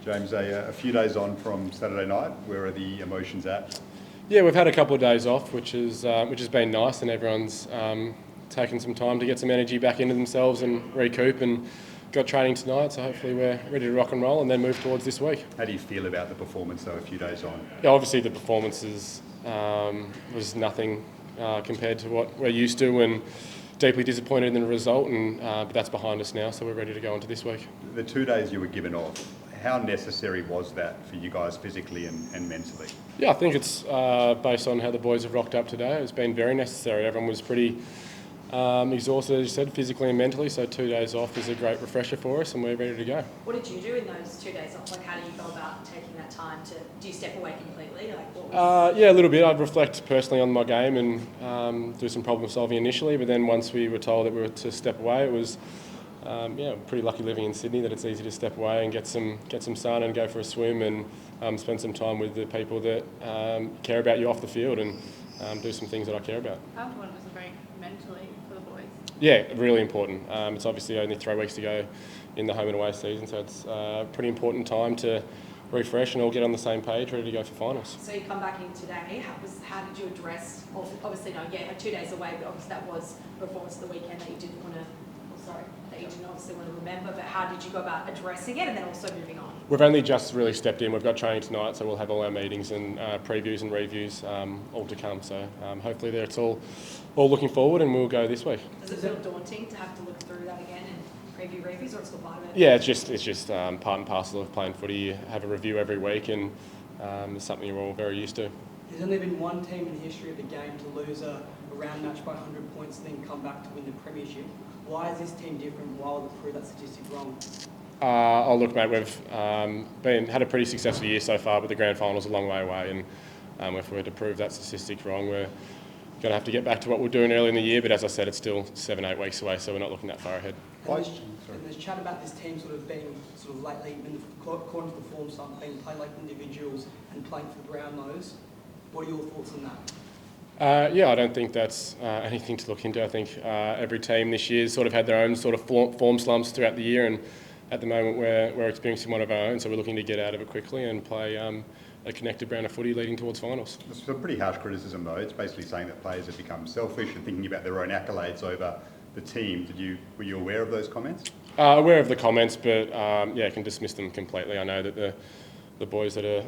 James, a few days on from Saturday night, where are the emotions at? Yeah, we've had a couple of days off, which has been nice, and everyone's taken some time to get some energy back into themselves and recoup, and got training tonight, so hopefully we're ready to rock and roll and then move towards this week. How do you feel about the performance, though, a few days on? Yeah, obviously the performance was nothing compared to what we're used to, and deeply disappointed in the result, but that's behind us now, so we're ready to go into this week. The 2 days you were given off, how necessary was that for you guys physically and mentally? Yeah, I think it's based on how the boys have rocked up today. It's been very necessary. Everyone was pretty exhausted, as you said, physically and mentally, so 2 days off is a great refresher for us, and we're ready to go. What did you do in those 2 days off? Like, how do you go about taking that time to... Do you step away completely? Like, what was... Yeah, a little bit. I'd reflect personally on my game and do some problem solving initially, but then once we were told that we were to step away, it was pretty lucky living in Sydney that it's easy to step away and get some sun and go for a swim and spend some time with the people that care about you off the field and do some things that I care about. How important was the break mentally for the boys? Yeah, really important. It's obviously only 3 weeks to go in the home and away season, so it's a pretty important time to refresh and all get on the same page, ready to go for finals. So you come back in today. How did you address? Obviously, no, yeah, 2 days away, but obviously that was performance of the weekend that you didn't want to. That you didn't obviously want to remember. But how did you go about addressing it and then also moving on? We've only just really stepped in. We've got training tonight, so we'll have all our meetings and previews and reviews all to come. So hopefully it's all looking forward, and we'll go this week. Does it feel daunting to have to look through that again and preview reviews, or it's still part of it? Yeah, it's just part and parcel of playing footy. You have a review every week, and it's something you're all very used to. There's only been one team in the history of the game to lose a round match by 100 points and then come back to win the premiership. Why is this team different? Why will it prove that statistic wrong? Look, mate, we've had a pretty successful year so far, but the grand final's a long way away, and if we were to prove that statistic wrong, we're going to have to get back to what we were doing early in the year, but as I said, it's still 7-8 weeks away, so we're not looking that far ahead. And there's chat about this team sort of being lately, according to the form slump, being played like individuals and playing for the Brownlows. What are your thoughts on that? Yeah, I don't think that's anything to look into. I think every team this year has sort of had their own sort of form slumps throughout the year, and at the moment we're experiencing one of our own, so we're looking to get out of it quickly and play a connected brand of footy leading towards finals. It's a pretty harsh criticism, though. It's basically saying that players have become selfish and thinking about their own accolades over the team. Were you aware of those comments? Aware of the comments, but I can dismiss them completely. I know that the boys that are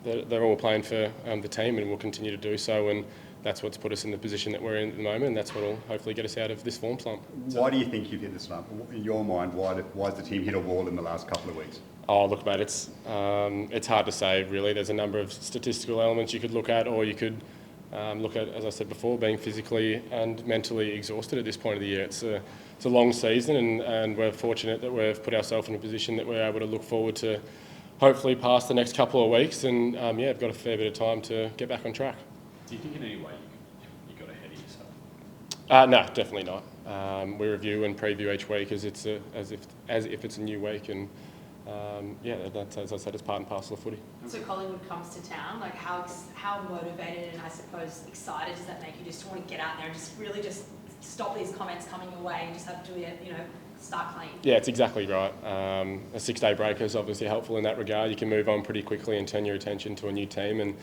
they're all playing for the team and will continue to do so, and that's what's put us in the position that we're in at the moment, and that's what will hopefully get us out of this form slump. Why do you think you've hit the slump? In your mind, why has the team hit a wall in the last couple of weeks? Oh, look, mate, it's hard to say, really. There's a number of statistical elements you could look at, or you could look at, as I said before, being physically and mentally exhausted at this point of the year. It's a long season, and we're fortunate that we've put ourselves in a position that we're able to look forward to hopefully past the next couple of weeks, and we've got a fair bit of time to get back on track. Do you think in any way you got ahead of yourself? No, definitely not. We review and preview each week as if it's a new week, and that's, as I said, it's part and parcel of footy. So Collingwood comes to town. Like, how motivated and I suppose excited does that make you? Just want to get out there and just really just stop these comments coming your way and just have to start clean. Yeah, it's exactly right. A 6-day break is obviously helpful in that regard. You can move on pretty quickly and turn your attention to a new team, and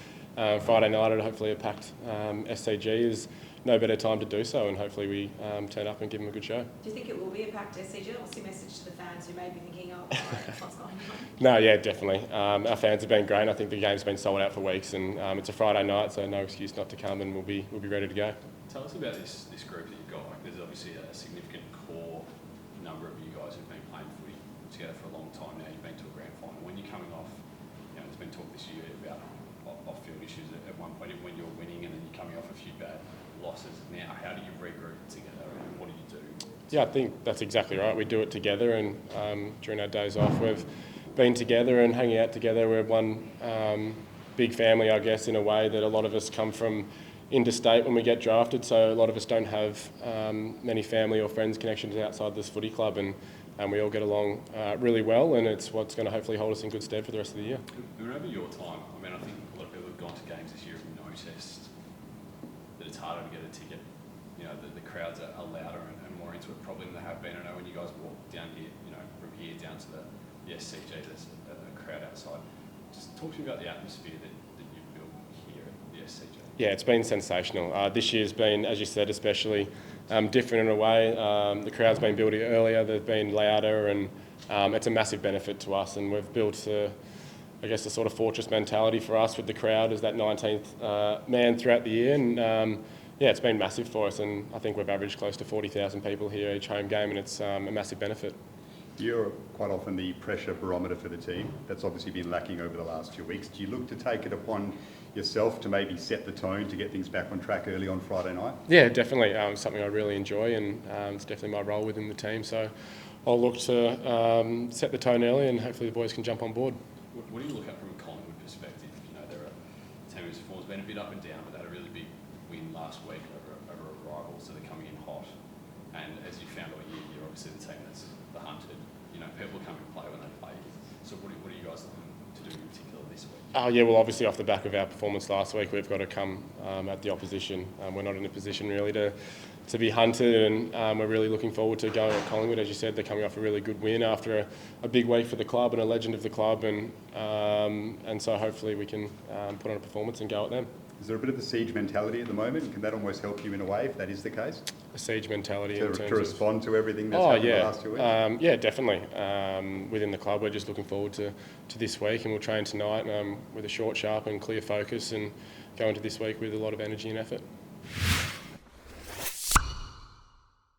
Friday night at hopefully a packed SCG is no better time to do so, and hopefully we turn up and give them a good show. Do you think it will be a packed SCG? What's your message to the fans who may be thinking, what's going on? No, yeah, definitely. Our fans have been great. I think the game's been sold out for weeks, and it's a Friday night, so no excuse not to come, and we'll be ready to go. Tell us about this group that you've got. Like, there's obviously a significant core number of you guys who've been playing footy together for a long time now. You've been to a grand final. When you're coming off, there's been talk this year about off-field issues at one point when you're winning, and then you're coming off a few bad losses. Now, how do you regroup together, and what do you do? Yeah, I think that's exactly right. We do it together, and during our days off, we've been together and hanging out together. We're one big family, I guess, in a way that a lot of us come from interstate when we get drafted, so a lot of us don't have many family or friends connections outside this footy club, and we all get along really well, and it's what's going to hopefully hold us in good stead for the rest of the year. Over your time, I think a lot of people have gone to games this year and noticed that it's harder to get a ticket. The crowds are louder and more into it probably than they have been. I know when you guys walk down here, from here down to the the SCG, there's a crowd outside. Just talk to me about the atmosphere that you've built here at the SCG. Yeah, it's been sensational. This year's been, as you said, especially different in a way. The crowd's been built earlier, they've been louder, and it's a massive benefit to us. And we've built, I guess, a sort of fortress mentality for us with the crowd as that 19th man throughout the year. And yeah, it's been massive for us. And I think we've averaged close to 40,000 people here each home game, and it's a massive benefit. You're quite often the pressure barometer for the team. That's obviously been lacking over the last few weeks. Do you look to take it upon yourself to maybe set the tone to get things back on track early on Friday night? Yeah, definitely. Something I really enjoy, and it's definitely my role within the team. So I'll look to set the tone early, and hopefully the boys can jump on board. What do you look at from a Collingwood perspective? You know, they're a team whose form's been a bit up and down, but they had a really big win last week over a rival, so they're coming in hot. And as you found all year, you're obviously the team that's the hunted. You know, people come and play when they play. So what are you guys looking to do in particular this week? Oh yeah, well obviously off the back of our performance last week, we've got to come at the opposition. We're not in a position really to be hunted, and we're really looking forward to going at Collingwood. As you said, they're coming off a really good win after a big week for the club and a legend of the club, and so hopefully we can put on a performance and go at them. Is there a bit of a siege mentality at the moment? Can that almost help you in a way if that is the case? A siege mentality To, in terms to respond to everything that's happened the last 2 weeks? Yeah, definitely. Within the club, we're just looking forward to this week, and we'll train tonight with a short, sharp and clear focus, and go into this week with a lot of energy and effort.